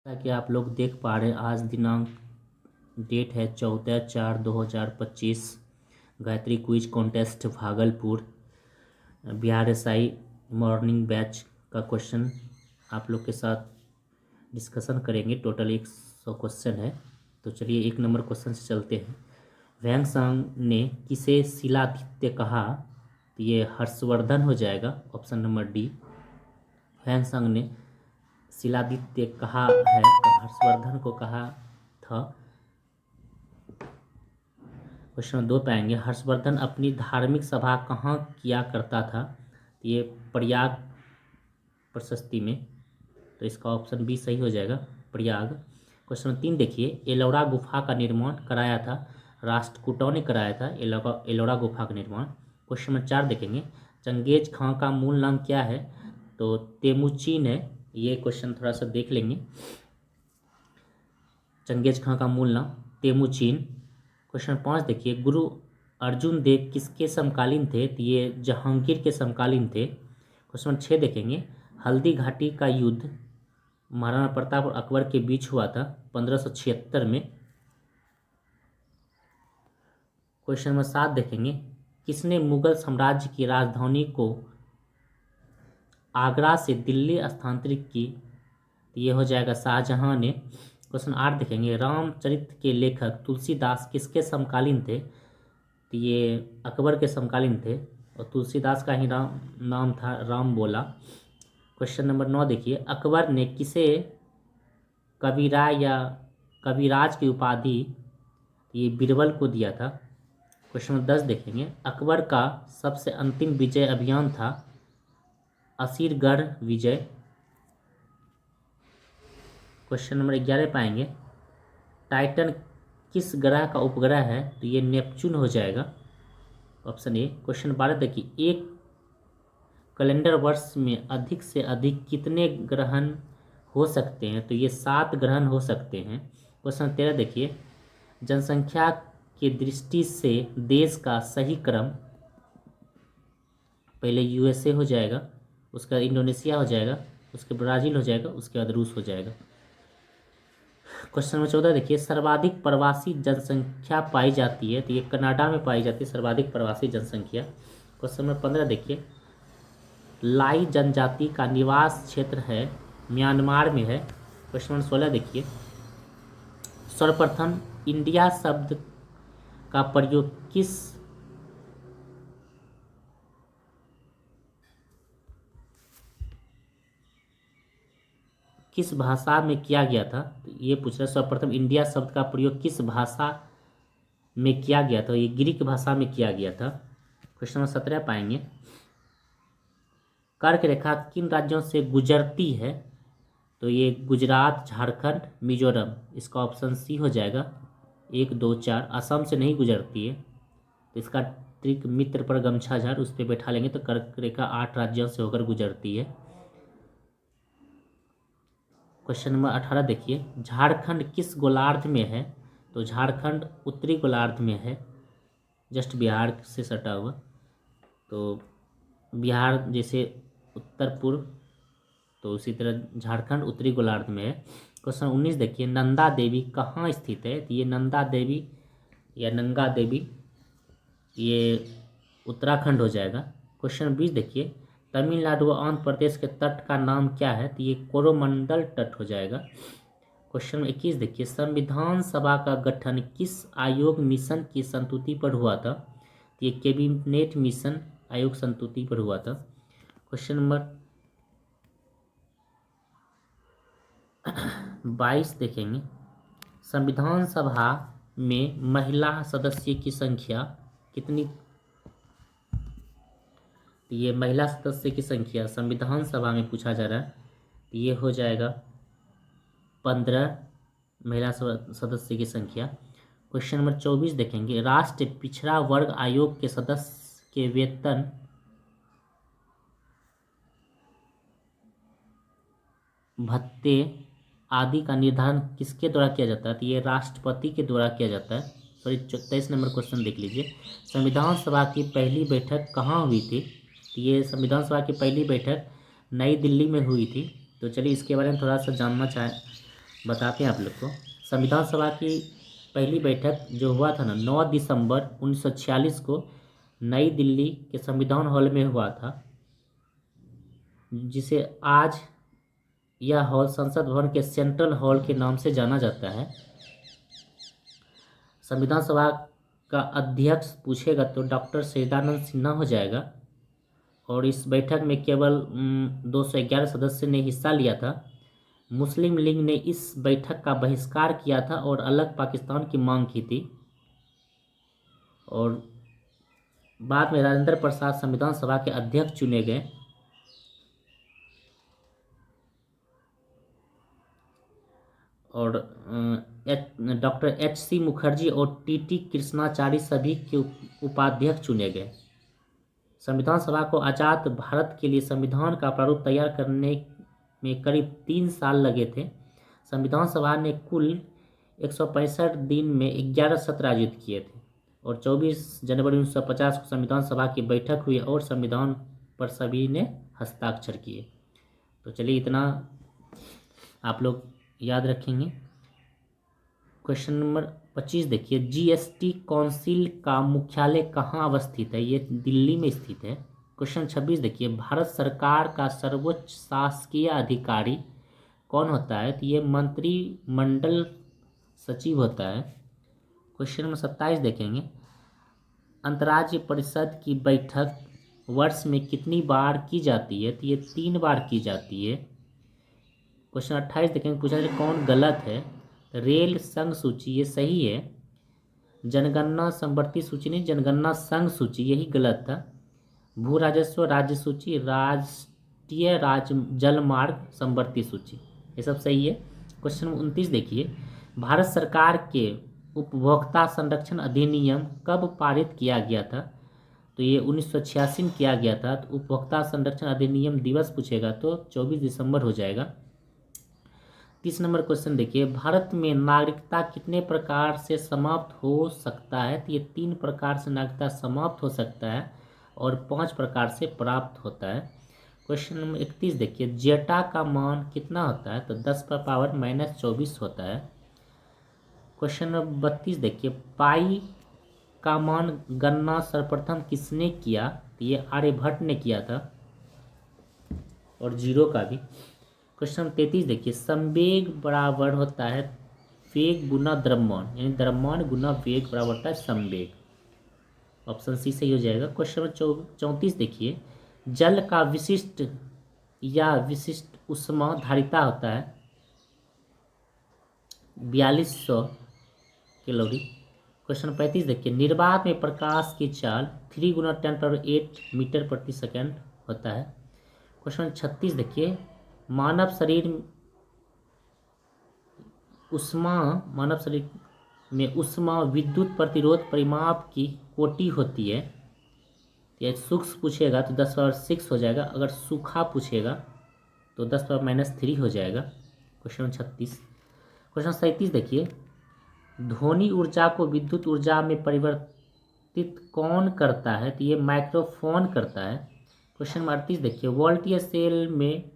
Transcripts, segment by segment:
जैसा कि आप लोग देख पा रहे हैं, आज दिनांक डेट है 14/4/2025। Gayatri quiz contest Bhagalpur Bihar SI morning batch का क्वेश्चन आप लोग के साथ डिस्कशन करेंगे। टोटल 100 क्वेश्चन है। तो चलिए 1 नंबर क्वेश्चन से चलते हैं। वैंगसांग ने किसे शिलादित्य कहा? तो ये हर्षवर्धन हो जाएगा, ऑप्शन नंबर डी। वैंगसांग ने शिलादित्य कहा है तो हर्षवर्धन को कहा था। क्वेश्चन 2 पाएंगे, हर्षवर्धन अपनी धार्मिक सभा कहाँ किया करता था? तो ये प्रयाग प्रशस्ति में, तो इसका ऑप्शन बी सही हो जाएगा, प्रयाग। क्वेश्चन 3 देखिए, एलोरा गुफा का निर्माण कराया था राष्ट्रकूटों ने कराया था एलोरा गुफा का निर्माण। क्वेश्चन नंबर 4 देखेंगे, चंगेज खां का मूल नाम क्या है? तो तेमुचीन है। ये क्वेश्चन थोड़ा सा देख लेंगे। चंगेज खां का मूल नाम तेमुचीन। क्वेश्चन 5 देखिए, गुरु अर्जुन देव किसके समकालीन थे? तो ये जहांगीर के समकालीन थे। क्वेश्चन 6 देखेंगे, हल्दी घाटी का युद्ध महाराणा प्रताप और अकबर के बीच हुआ था 1576 में। क्वेश्चन नंबर 7 देखेंगे, किसने मुगल साम्राज्य की राजधानी को आगरा से दिल्ली स्थानांतरित की? तो ये हो जाएगा शाहजहां ने। क्वेश्चन 8 देखेंगे, रामचरित के लेखक तुलसीदास किसके समकालीन थे? तो ये अकबर के समकालीन थे और तुलसीदास का ही नाम था राम बोला। क्वेश्चन नंबर 9 देखिए, अकबर ने किसे कबीरा या कविराज की उपाधि ये बीरबल को दिया था? क्वेश्चन नंबर 10 देखेंगे, अकबर का सबसे अंतिम विजय अभियान था असीरगढ़ विजय। क्वेश्चन नंबर 11 पाएंगे, टाइटन किस ग्रह का उपग्रह है? तो ये नेपच्यून हो जाएगा, ऑप्शन ए। क्वेश्चन 12 देखिए, एक कैलेंडर वर्ष में अधिक से अधिक कितने ग्रहण हो सकते हैं? तो ये 7 ग्रहण हो सकते हैं। क्वेश्चन 13 देखिए, जनसंख्या की दृष्टि से देश का सही क्रम, पहले यूएसए हो जाएगा, उसके बाद इंडोनेशिया हो जाएगा, उसके ब्राज़ील हो जाएगा, उसके बाद रूस हो जाएगा। क्वेश्चन नंबर 14 देखिए, सर्वाधिक प्रवासी जनसंख्या पाई जाती है? तो ये कनाडा में पाई जाती है सर्वाधिक प्रवासी जनसंख्या। क्वेश्चन नंबर 15 देखिए, लाई जनजाति का निवास क्षेत्र है म्यांमार में है। क्वेश्चन नंबर 16 देखिए, सर्वप्रथम इंडिया शब्द का प्रयोग किस भाषा में किया गया था? तो ये पूछ रहा है, सर्वप्रथम इंडिया शब्द का प्रयोग किस भाषा में किया गया था? ये ग्रीक भाषा में किया गया था। क्वेश्चन नंबर 17 पाएंगे, कर्क रेखा किन राज्यों से गुजरती है? तो ये गुजरात, झारखंड, मिजोरम, इसका ऑप्शन सी हो जाएगा, 1 2 4। असम से नहीं गुजरती है, तो इसका ट्रिक मित्र पर गमछा झाड़, उस पर बैठा लेंगे तो कर्क रेखा 8 राज्यों से होकर गुजरती है। क्वेश्चन नंबर 18 देखिए, झारखंड किस गोलार्ध में है? तो झारखंड उत्तरी गोलार्ध में है, जस्ट बिहार से सटा हुआ। तो बिहार जैसे उत्तर पूर्व, तो उसी तरह झारखंड उत्तरी गोलार्ध में है। क्वेश्चन 19 देखिए, नंदा देवी कहाँ स्थित है? तो ये नंदा देवी या नंगा देवी ये उत्तराखंड हो जाएगा। क्वेश्चन 20 देखिए, तमिलनाडु व आंध्र प्रदेश के तट का नाम क्या है? तो ये कोरोमंडल तट हो जाएगा। क्वेश्चन 21 देखिए, संविधान सभा का गठन किस आयोग मिशन की संस्तुति पर हुआ था? तो ये कैबिनेट मिशन आयोग संस्तुति पर हुआ था। क्वेश्चन नंबर 22 देखेंगे, संविधान सभा में महिला सदस्य की संख्या कितनी? तो ये महिला सदस्य की संख्या संविधान सभा में पूछा जा रहा है, तो ये हो जाएगा 15 महिला सदस्य की संख्या। क्वेश्चन नंबर 24 देखेंगे, राष्ट्रीय पिछड़ा वर्ग आयोग के सदस्य के वेतन भत्ते आदि का निर्धारण किसके द्वारा किया जाता है? तो ये राष्ट्रपति के द्वारा किया जाता है। सॉरी, 23 नंबर क्वेश्चन देख लीजिए, संविधान सभा की पहली बैठक कहाँ हुई थी? तो ये संविधान सभा की पहली बैठक नई दिल्ली में हुई थी। तो चलिए इसके बारे में थोड़ा सा जानना बताते हैं आप लोग को। संविधान सभा की पहली बैठक जो हुआ था ना 9 दिसंबर 1946 को नई दिल्ली के संविधान हॉल में हुआ था, जिसे आज यह हॉल संसद भवन के सेंट्रल हॉल के नाम से जाना जाता है। संविधान सभा का अध्यक्ष पूछेगा तो डॉक्टर सच्चिदानंद सिन्हा हो जाएगा, और इस बैठक में केवल 211 सदस्य ने हिस्सा लिया था। मुस्लिम लीग ने इस बैठक का बहिष्कार किया था और अलग पाकिस्तान की मांग की थी। और बाद में राजेंद्र प्रसाद संविधान सभा के अध्यक्ष चुने गए। और डॉक्टर एच.सी. मुखर्जी और टी.टी. कृष्णाचारी सभी के उपाध्यक्ष चुने गए। संविधान सभा को आज़ाद भारत के लिए संविधान का प्रारूप तैयार करने में करीब 3 साल लगे थे। संविधान सभा ने कुल 165 दिन में 11 सत्र आयोजित किए थे, और 24 जनवरी 1950 को संविधान सभा की बैठक हुई और संविधान पर सभी ने हस्ताक्षर किए। तो चलिए इतना आप लोग याद रखेंगे। क्वेश्चन नंबर 25 देखिए, जीएसटी काउंसिल का मुख्यालय कहाँ अवस्थित है? ये दिल्ली में स्थित है। क्वेश्चन 26 देखिए, भारत सरकार का सर्वोच्च शासकीय अधिकारी कौन होता है? तो ये मंत्रिमंडल सचिव होता है। क्वेश्चन नंबर 27 देखेंगे, अंतर्राज्यीय परिषद की बैठक वर्ष में कितनी बार की जाती है? तो ये 3 बार की जाती है। क्वेश्चन 28 देखेंगे, पूछा जाए कौन गलत है? रेल संघ सूची ये सही है। जनगणना संवर्ती सूची नहीं, जनगणना संघ सूची यही गलत था। भू राजस्व राज्य सूची, राष्ट्रीय जलमार्ग संवर्ती सूची, ये सब सही है। क्वेश्चन 29 देखिए, भारत सरकार के उपभोक्ता संरक्षण अधिनियम कब पारित किया गया था? तो ये 1986 में किया गया था। तो उपभोक्ता संरक्षण अधिनियम दिवस पूछेगा तो 24 दिसंबर हो जाएगा। 30 नंबर क्वेश्चन देखिए, भारत में नागरिकता कितने प्रकार से समाप्त हो सकता है? तो ये 3 प्रकार से नागरिकता समाप्त हो सकता है और 5 प्रकार से प्राप्त होता है। क्वेश्चन नंबर 31 देखिए, जेटा का मान कितना होता है? तो 10 पर पावर -24 होता है। क्वेश्चन नंबर 32 देखिए, पाई का मान गणना सर्वप्रथम किसने किया? तो ये आर्यभट्ट ने किया था, और जीरो का भी। क्वेश्चन 33 देखिए, संवेग बराबर होता है वेग गुना द्रव्यमान, यानी द्रव्यमान गुना वेग बराबर होता है संवेग। ऑप्शन सी सही हो जाएगा। क्वेश्चन नंबर 34 देखिए, जल का विशिष्ट या विशिष्ट उष्मा धारिता होता है 4200 कैलोरी। क्वेश्चन 35 देखिए, निर्वात में प्रकाश की चाल 3 × 10⁸ मीटर प्रति सेकंड होता है। क्वेश्चन 36 देखिए, मानव शरीर में उष्मा विद्युत प्रतिरोध परिमाप की कोटि होती है। या सूक्ष्म पूछेगा तो 10⁻6 हो जाएगा, अगर सूखा पूछेगा तो 10⁻³ हो जाएगा। क्वेश्चन 36। क्वेश्चन 37 देखिए, ध्वनि ऊर्जा को विद्युत ऊर्जा में परिवर्तित कौन करता है? तो ये माइक्रोफोन करता है। क्वेश्चन 38 देखिए, वोल्टीय सेल में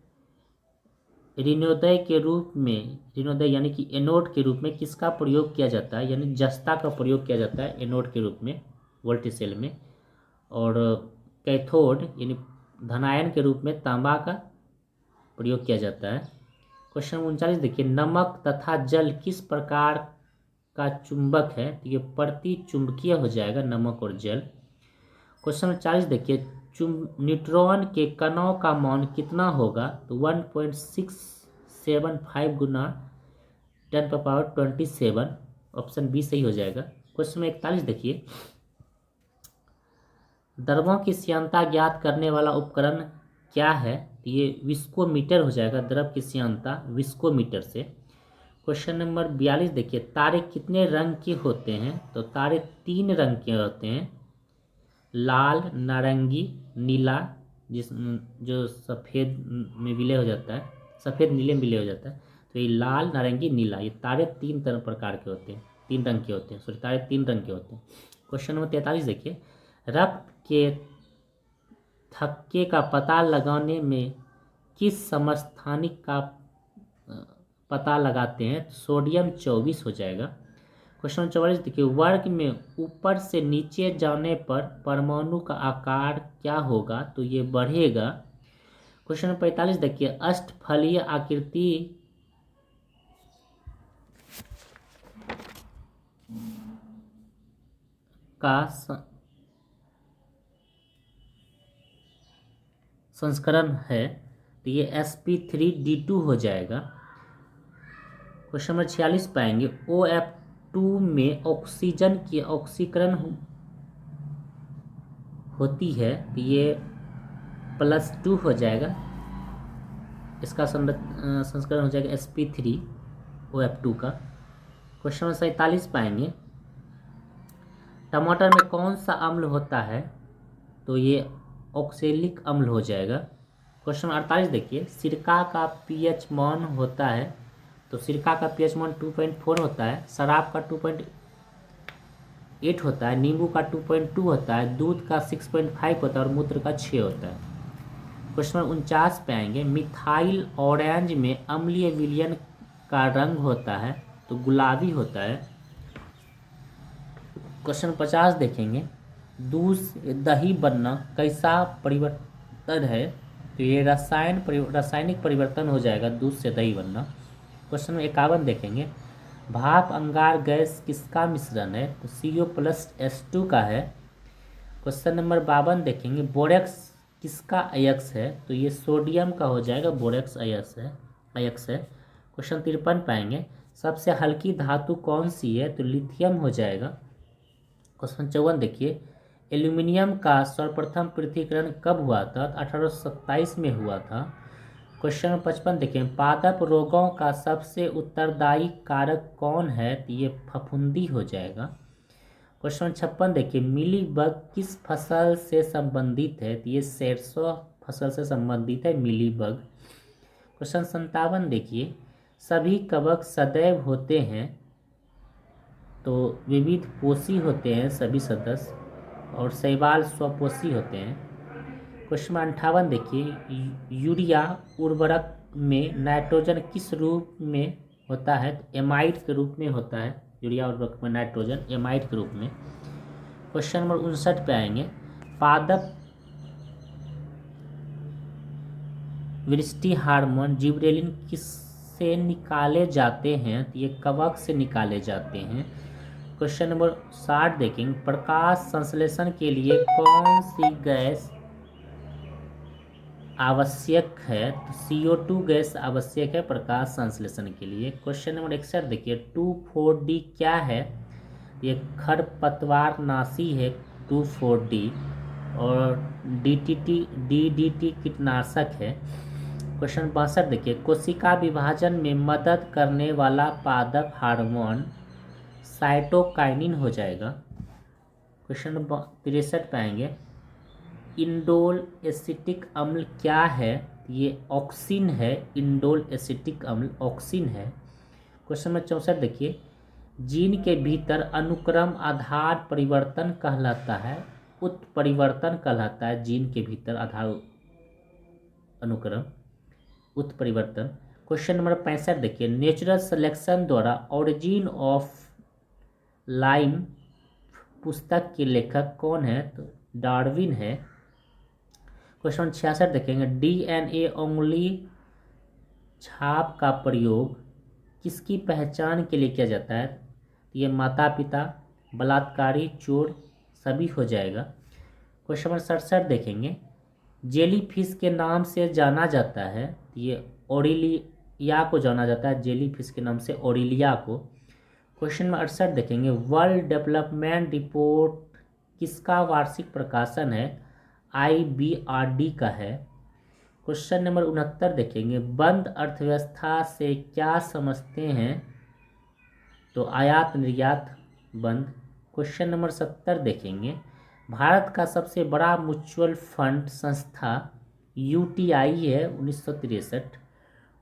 ऋणोदय यानी कि एनोड के रूप में किसका प्रयोग किया जाता है? यानी जस्ता का प्रयोग किया जाता है एनोड के रूप में वोल्टेज सेल में। और कैथोड यानी धनायन के रूप में तांबा का प्रयोग किया जाता है। क्वेश्चन 39 देखिए, नमक तथा जल किस प्रकार का चुंबक है? तो ये प्रति चुंबकीय हो जाएगा नमक और जल। क्वेश्चन 40 देखिए, न्यूट्रॉन के कणों का मान कितना होगा? तो 1.675 गुना 10⁻27। ऑप्शन बी सही हो जाएगा। क्वेश्चन 41 देखिए, द्रवों की श्यानता ज्ञात करने वाला उपकरण क्या है? तो ये विस्कोमीटर हो जाएगा, द्रव की श्यानता विस्कोमीटर से। क्वेश्चन नंबर 42 देखिए, तारे कितने रंग के होते हैं? तो तारे 3 रंग के होते हैं, लाल, नारंगी, नीला, जो सफ़ेद में विलय हो जाता है, सफ़ेद नीले में विलय हो जाता है। तो ये लाल, नारंगी, नीला, ये तारे 3 प्रकार के होते हैं, 3 रंग के होते हैं, सॉरी तारे 3 रंग के होते हैं। क्वेश्चन नंबर 43 देखिए, रक्त के थक्के का पता लगाने में किस समस्थानिक का पता लगाते हैं तो सोडियम 24 हो जाएगा। क्वेश्चन 44 देखिए, वर्ग में ऊपर से नीचे जाने पर परमाणु का आकार क्या होगा, तो ये बढ़ेगा। क्वेश्चन 45 देखिए, अष्टफलीय आकृति का संस्करण है, तो ये sp3d2 हो जाएगा। क्वेश्चन नंबर 46 पाएंगे, OF2 में ऑक्सीजन की ऑक्सीकरण होती है, तो ये +2 हो जाएगा। इसका संस्करण हो जाएगा sp3OF2 का। क्वेश्चन नंबर 47 पाएंगे, टमाटर में कौन सा अम्ल होता है, तो ये ऑक्सैलिक अम्ल हो जाएगा। क्वेश्चन 48 देखिए, सिरका का pH मान होता है, तो सिरका का pH मान 2.4 होता है, शराब का 2.8 होता है, नींबू का 2.2 होता है, दूध का 6.5 होता है और मूत्र का 6 होता है। क्वेश्चन 49 पे आएंगे, मिथाइल ऑरेंज में अम्लीय विलयन का रंग होता है, तो गुलाबी होता है। क्वेश्चन 50 देखेंगे, दूध से दही बनना कैसा परिवर्तन है, तो ये रासायनिक परिवर्तन हो जाएगा दूध से दही बनना। क्वेश्चन 51 देखेंगे, भाप अंगार गैस किसका मिश्रण है, तो CO+H2 का है। क्वेश्चन नंबर 52 देखेंगे, बोरेक्स किसका अयस्क है, तो ये सोडियम का हो जाएगा, बोरेक्स अयस्क है। क्वेश्चन 53 पाएंगे, सबसे हल्की धातु कौन सी है, तो लिथियम हो जाएगा। क्वेश्चन 54 देखिए, एल्यूमिनियम का सर्वप्रथम पृथक्करण कब हुआ था, तो 1827 में हुआ था। क्वेश्चन 55 देखिए, पादप रोगों का सबसे उत्तरदायी कारक कौन है, तो ये फफूंदी हो जाएगा। क्वेश्चन 56 देखिए, मिलीबग किस फसल से संबंधित है, तो ये सरसों फसल से संबंधित है मिलीबग। क्वेश्चन 57 देखिए, सभी कवक सदैव होते हैं, तो विविध पोषी होते हैं सभी सदस्य, और शैवाल स्वपोषी होते हैं। क्वेश्चन 58 देखिए, यूरिया उर्वरक में नाइट्रोजन किस रूप में होता है, तो एमाइड के रूप में होता है। यूरिया उर्वरक में नाइट्रोजन एमाइड के रूप में। क्वेश्चन नंबर 59 पे आएंगे, पादप वृष्टि हार्मोन जिबरेलिन किससे निकाले जाते हैं, तो ये कवक से निकाले जाते हैं। क्वेश्चन नंबर 60 देखेंगे, प्रकाश संश्लेषण के लिए कौन सी गैस आवश्यक है, तो CO2 गैस आवश्यक है प्रकाश संश्लेषण के लिए। क्वेश्चन नंबर 61 देखिए, 2,4-D क्या है, ये खरपतवारनाशी है 2,4-D, और DDT कीटनाशक है। क्वेश्चन 62 देखिए, कोशिका विभाजन में मदद करने वाला पादप हार्मोन साइटोकाइनिन हो जाएगा। क्वेश्चन नंबर 63 पे आएंगे, इंडोल एसिटिक अम्ल क्या है, ये ऑक्सिन है, इंडोल एसिटिक अम्ल ऑक्सिन है। क्वेश्चन नंबर 64 देखिए, जीन के भीतर अनुक्रम आधार परिवर्तन कहलाता है, उत्परिवर्तन कहलाता है, जीन के भीतर आधार अनुक्रम उत्परिवर्तन। क्वेश्चन नंबर 65 देखिए, नेचुरल सिलेक्शन द्वारा ओरिजिन ऑफ लाइफ पुस्तक के लेखक कौन है, तो डार्विन है। क्वेश्चन 66 देखेंगे, DNA उंगली छाप का प्रयोग किसकी पहचान के लिए किया जाता है, तो ये माता पिता, बलात्कारी, चोर सभी हो जाएगा। क्वेश्चन नंबर 67 देखेंगे, जेली फिश के नाम से जाना जाता है, तो ये ओरिलिया को जाना जाता है, जेली फिश के नाम से ओरिलिया को। क्वेश्चन नंबर 68 देखेंगे, वर्ल्ड डेवलपमेंट रिपोर्ट किसका वार्षिक प्रकाशन है, IBRD का है। क्वेश्चन नंबर 69 देखेंगे, बंद अर्थव्यवस्था से क्या समझते हैं, तो आयात निर्यात बंद। क्वेश्चन नंबर 70 देखेंगे, भारत का सबसे बड़ा म्यूचुअल फंड संस्था UTI है 1963।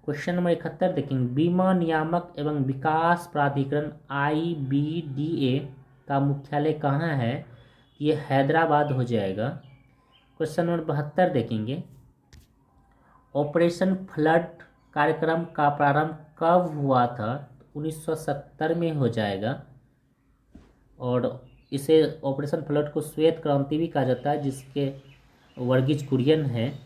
क्वेश्चन नंबर 71 देखेंगे, बीमा नियामक एवं विकास प्राधिकरण IBDA का मुख्यालय कहाँ है, ये हैदराबाद हो जाएगा। क्वेश्चन नंबर 72 देखेंगे, ऑपरेशन फ्लड कार्यक्रम का प्रारंभ कब हुआ था? 1970 में हो जाएगा। और इसे ऑपरेशन फ्लड को श्वेत क्रांति भी कहा जाता है, जिसके वर्गीज कुरियन है।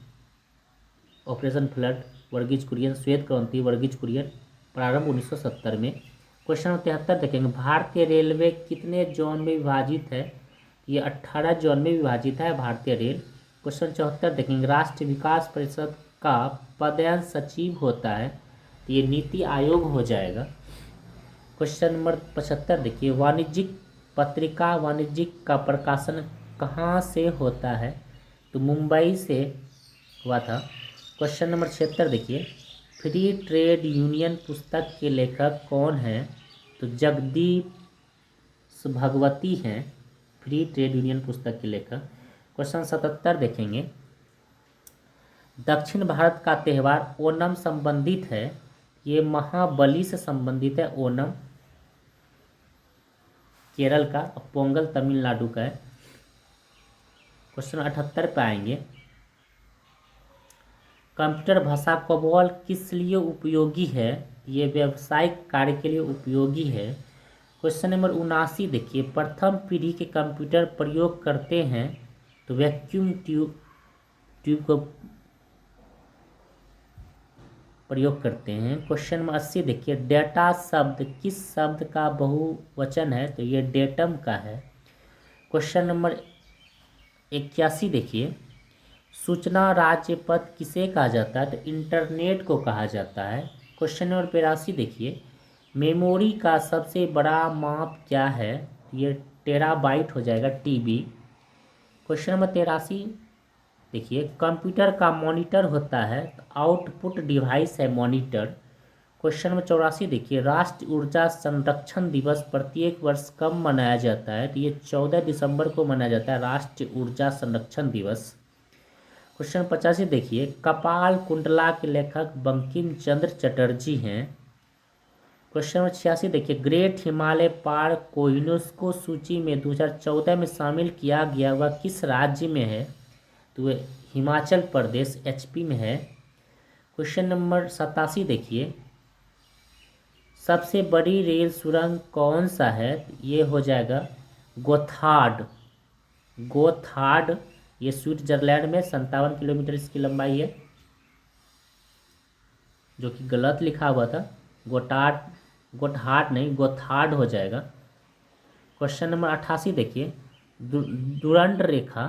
ऑपरेशन फ्लड, वर्गीज कुरियन, श्वेत क्रांति, वर्गीज कुरियन, प्रारंभ 1970 में। क्वेश्चन नंबर 73 देखेंगे, भारतीय रेलवे कितने जोन में विभाजित है? ये 18 जोन में विभाजित है भारतीय रेल। क्वेश्चन 74 देखेंगे, राष्ट्रीय विकास परिषद का पदेन सचिव होता है? तो ये नीति आयोग हो जाएगा। क्वेश्चन नंबर 75 देखिए, वाणिज्यिक पत्रिका, वाणिज्यिक का प्रकाशन कहाँ से होता है? तो मुंबई से हुआ था। क्वेश्चन नंबर 76 देखिए, फ्री ट्रेड यूनियन पुस्तक के लेखक कौन हैं? तो जगदीप भगवती हैं फ्री ट्रेड यूनियन पुस्तक के लेखक। क्वेश्चन 77 देखेंगे, दक्षिण भारत का त्यौहार ओणम संबंधित है? ये महाबली से संबंधित है ओणम, केरल का, पोंगल तमिलनाडु का है। क्वेश्चन 78 पे आएंगे, कंप्यूटर भाषा कोबोल किस लिए उपयोगी है? ये व्यावसायिक कार्य के लिए उपयोगी है। क्वेश्चन नंबर 79 देखिए, प्रथम पीढ़ी के कंप्यूटर प्रयोग करते हैं? तो वैक्यूम ट्यूब को प्रयोग करते हैं। क्वेश्चन नंबर 80 देखिए, डेटा शब्द किस शब्द का बहुवचन है? तो ये डेटम का है। क्वेश्चन नंबर 81 देखिए, सूचना राज्य पथ किसे कहा जाता है? तो इंटरनेट को कहा जाता है। क्वेश्चन नंबर 82 देखिए, मेमोरी का सबसे बड़ा माप क्या है? ये टेराबाइट हो जाएगा, टीबी। क्वेश्चन नंबर 83 देखिए, कंप्यूटर का मॉनिटर होता है? तो आउटपुट डिवाइस है मॉनिटर। क्वेश्चन नंबर 84 देखिए, राष्ट्रीय ऊर्जा संरक्षण दिवस प्रत्येक वर्ष कब मनाया जाता है? तो ये 14 दिसंबर को मनाया जाता है, राष्ट्रीय ऊर्जा संरक्षण दिवस। क्वेश्चन 85 देखिए, कपाल कुंडला के लेखक बंकिम चंद्र चटर्जी हैं। क्वेश्चन नंबर 86 देखिए, ग्रेट हिमालय पार्क को यूनेस्को सूची में 2014 में शामिल किया गया, वह किस राज्य में है? तो वह हिमाचल प्रदेश, एचपी में है। क्वेश्चन नंबर 87 देखिए, सबसे बड़ी रेल सुरंग कौन सा है? ये हो जाएगा गोथार्ड। गोथार्ड, ये स्विट्जरलैंड में 57 किलोमीटर इसकी लंबाई है, जो कि गलत लिखा हुआ था। गोथार्ड नहीं, गोथार्ड हो जाएगा। क्वेश्चन नंबर 88 देखिए, डुरंड रेखा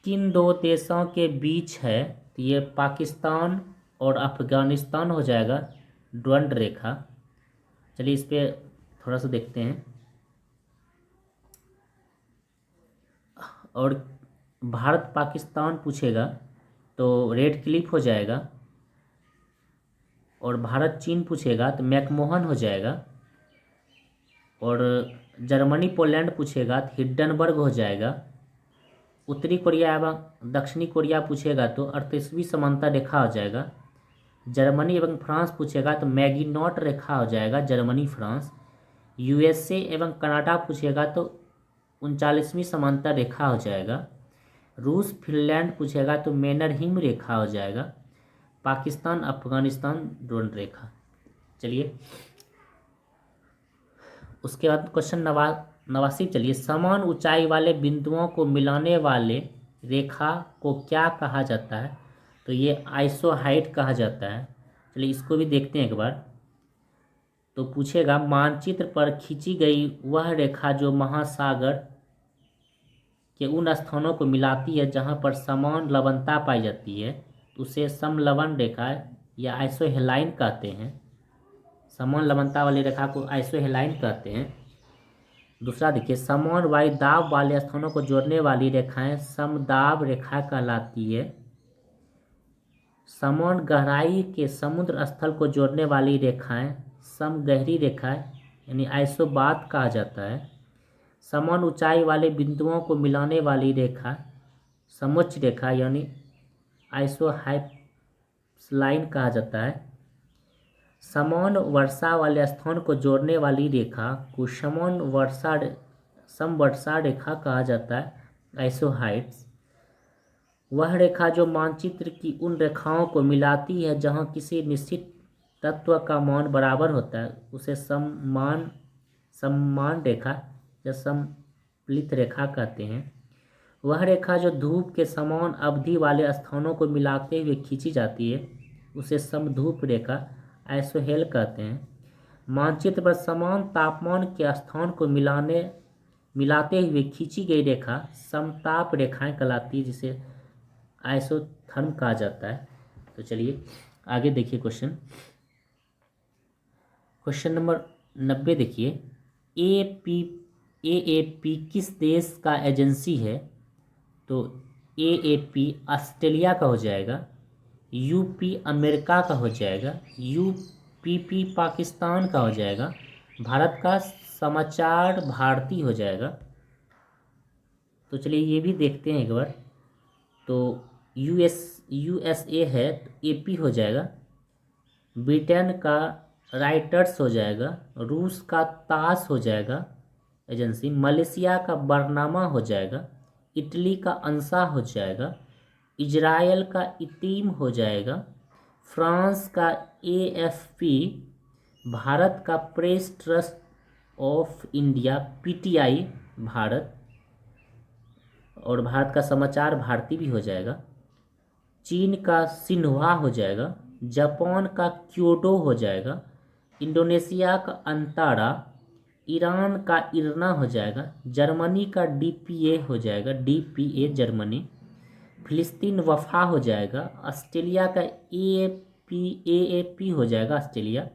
किन दो देशों के बीच है? तो ये पाकिस्तान और अफगानिस्तान हो जाएगा डुरंड रेखा। चलिए इस पे थोड़ा सा देखते हैं। और भारत पाकिस्तान पूछेगा तो रेड क्लिफ हो जाएगा, और भारत चीन पूछेगा तो मैकमोहन हो जाएगा, और जर्मनी पोलैंड पूछेगा तो हिंडनबर्ग हो जाएगा। उत्तरी कोरिया एवं दक्षिणी कोरिया पूछेगा तो 38वीं समानता रेखा हो जाएगा। जर्मनी एवं फ्रांस पूछेगा तो मैगिनॉट रेखा हो जाएगा, जर्मनी फ्रांस। यूएसए एवं कनाडा पूछेगा तो 39वीं समानता रेखा हो जाएगा। रूस फिनलैंड पूछेगा तो मैनरहिम रेखा हो जाएगा। पाकिस्तान अफगानिस्तान डुरंड रेखा। चलिए उसके बाद क्वेश्चन 89 चलिए, समान ऊंचाई वाले बिंदुओं को मिलाने वाले रेखा को क्या कहा जाता है? तो ये आइसोहाइट कहा जाता है। चलिए इसको भी देखते हैं एक बार। तो पूछेगा, मानचित्र पर खींची गई वह रेखा जो महासागर के उन स्थानों को मिलाती है जहां पर समान लवणता पाई जाती है, उसे समलवण रेखा या आइसोहेलाइन कहते हैं। समान लवणता वाली रेखा को आइसोहेलाइन कहते हैं। दूसरा देखिए, समान वायु दाब वाले स्थानों को जोड़ने वाली रेखाएं समदाब रेखा कहलाती है। समान गहराई के समुद्र स्थल को जोड़ने वाली रेखाएं समगहरी रेखाएं यानी आइसोबात कहा जाता है। समान ऊंचाई वाले बिंदुओं को मिलाने वाली रेखा समोच्च रेखा यानी आइसोहाइपसलाइन कहा जाता है। समान वर्षा वाले स्थान को जोड़ने वाली रेखा को समवर्षा रेखा कहा जाता है, आइसोहाइट्स। वह रेखा जो मानचित्र की उन रेखाओं को मिलाती है जहां किसी निश्चित तत्व का मान बराबर होता है उसे समान रेखा या सममित रेखा कहते हैं। वह रेखा जो धूप के समान अवधि वाले स्थानों को मिलाते हुए खींची जाती है उसे समधूप रेखा आइसोहेल कहते हैं। मानचित्र पर समान तापमान के स्थान को मिलाते हुए खींची गई रेखा समताप रेखाएं कहलाती है, जिसे आइसोथर्म कहा जाता है। तो चलिए आगे देखिए क्वेश्चन नंबर 90 देखिए। एएपी किस देश का एजेंसी है? तो एएपी ऑस्ट्रेलिया का हो जाएगा, यूपी अमेरिका का हो जाएगा, यूपीपी पाकिस्तान का हो जाएगा, भारत का समाचार भारती हो जाएगा। तो चलिए ये भी देखते हैं एक बार। तो यूएसए है तो एपी हो जाएगा, ब्रिटेन का राइटर्स हो जाएगा, रूस का तास हो जाएगा एजेंसी, मलेशिया का बरनामा हो जाएगा, इटली का अंसा हो जाएगा, इजराइल का इतीम हो जाएगा, फ्रांस का एएफपी, भारत का press trust of India PTI Bharat, और भारत का समाचार भारती भी हो जाएगा, चीन का सिन्हुआ हो जाएगा, जापान का क्योडो हो जाएगा, इंडोनेशिया का अंतारा, ईरान का इरना हो जाएगा, जर्मनी का डीपीए हो जाएगा, डीपीए जर्मनी, फिलिस्तीन वफा हो जाएगा, ऑस्ट्रेलिया का एएपी हो जाएगा ऑस्ट्रेलिया,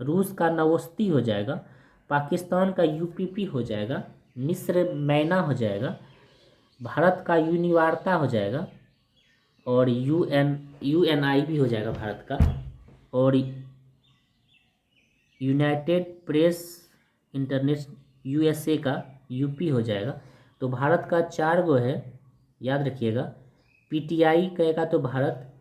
रूस का नवोस्ती हो जाएगा, पाकिस्तान का यूपीपी हो जाएगा, मिस्र मैना हो जाएगा, भारत का यूनिवार्ता हो जाएगा, और यूएनआई भी हो जाएगा भारत का, और यूनाइटेड प्रेस इंटरनेट यूएसए का यूपी हो जाएगा। तो भारत का 4 गो है, याद रखिएगा। पीटीआई कहेगा तो भारत,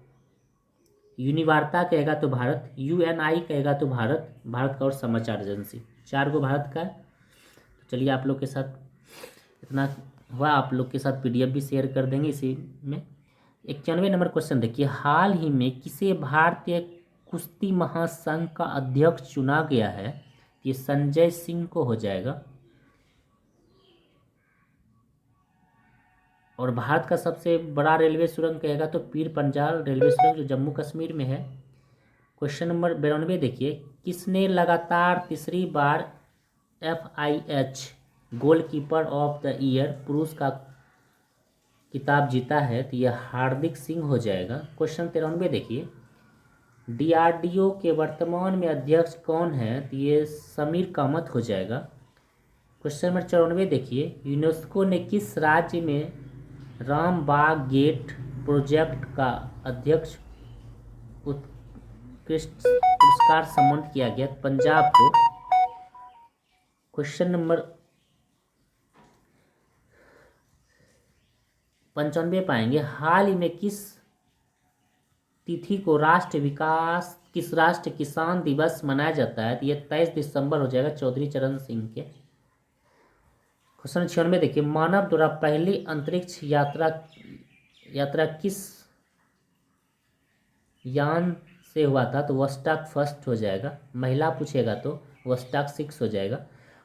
यूनिवार्ता कहेगा तो भारत, यूएनआई कहेगा तो भारत का और समाचार एजेंसी, 4 गो भारत का है। तो चलिए आप लोग के साथ इतना हुआ, आप लोग के साथ पीडीएफ भी शेयर कर देंगे इसी में। 91 नंबर क्वेश्चन देखिए। हाल ही में किसे भारतीय कुश्ती महासंघ का अध्यक्ष चुना गया है? ये संजय सिंह को हो जाएगा। और भारत का सबसे बड़ा रेलवे सुरंग कहेगा तो पीर पंजाल रेलवे सुरंग, जो जम्मू कश्मीर में है। क्वेश्चन नंबर 92 देखिए। किसने लगातार तीसरी बार FIH goalkeeper of the year पुरुष का किताब जीता है? तो यह हार्दिक सिंह हो जाएगा। क्वेश्चन 93 देखिए। DRDO के वर्तमान में अध्यक्ष कौन है? तो ये समीर कामत हो जाएगा। क्वेश्चन नंबर 94 देखिए। यूनेस्को ने किस राज्य में रामबाग गेट प्रोजेक्ट का अध्यक्ष उत्कृष्ट पुरस्कार सम्मानित किया गया? पंजाब को। क्वेश्चन नंबर 95 पाएंगे। हाल ही में किस तिथि को राष्ट्र किसान दिवस मनाया जाता है? तो ये 23 दिसंबर हो जाएगा, चौधरी चरण सिंह के। क्वेश्चन 96 देखिए। मानव द्वारा पहली अंतरिक्ष यात्रा किस यान से हुआ था? तो वोस्टॉक फर्स्ट हो जाएगा। महिला पूछेगा तो वोस्टॉक 6 हो जाएगा।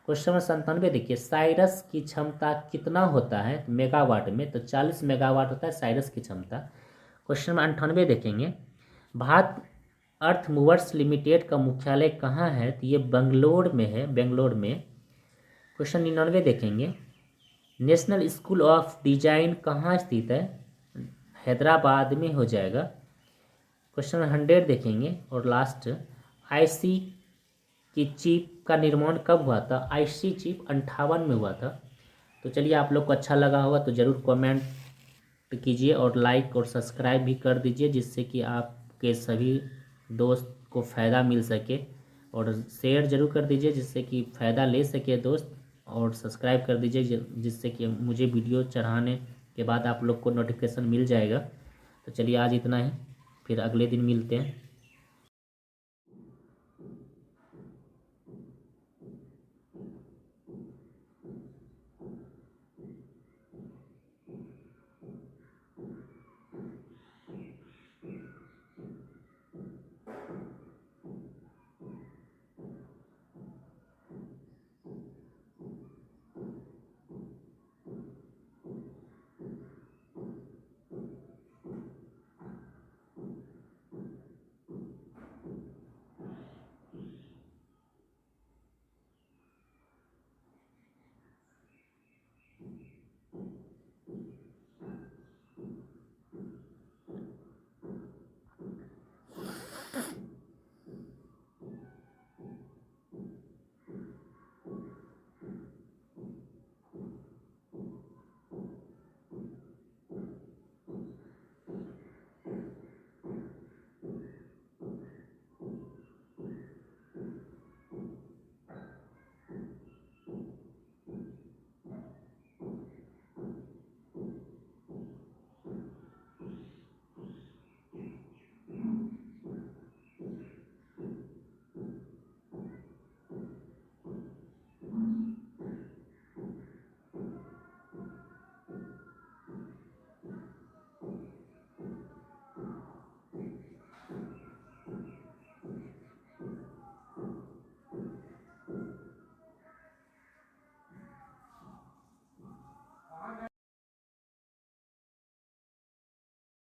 क्वेश्चन नंबर 97 देखिए। साइरस की क्षमता कितना होता है मेगावाट में? तो 40 मेगावाट होता है साइरस की क्षमता। क्वेश्चन नंबर 98 देखेंगे। भारत अर्थ मूवर्स लिमिटेड का मुख्यालय कहाँ है? तो ये बेंगलोर में है, बेंगलोर में। क्वेश्चन 99 देखेंगे। नेशनल स्कूल ऑफ डिजाइन कहाँ स्थित है? हैदराबाद में हो जाएगा। क्वेश्चन 100 देखेंगे और लास्ट। आईसी की चिप का निर्माण कब हुआ था? आईसी चिप 58 में हुआ था। तो चलिए आप लोग को अच्छा लगा होगा तो ज़रूर कमेंट कीजिए और लाइक और सब्सक्राइब भी कर दीजिए, जिससे कि आपके सभी दोस्त को फ़ायदा मिल सके, और शेयर ज़रूर कर दीजिए जिससे कि फ़ायदा ले सके दोस्त, और सब्सक्राइब कर दीजिए जिससे कि मुझे वीडियो चढ़ाने के बाद आप लोग को नोटिफिकेशन मिल जाएगा। तो चलिए आज इतना ही, फिर अगले दिन मिलते हैं।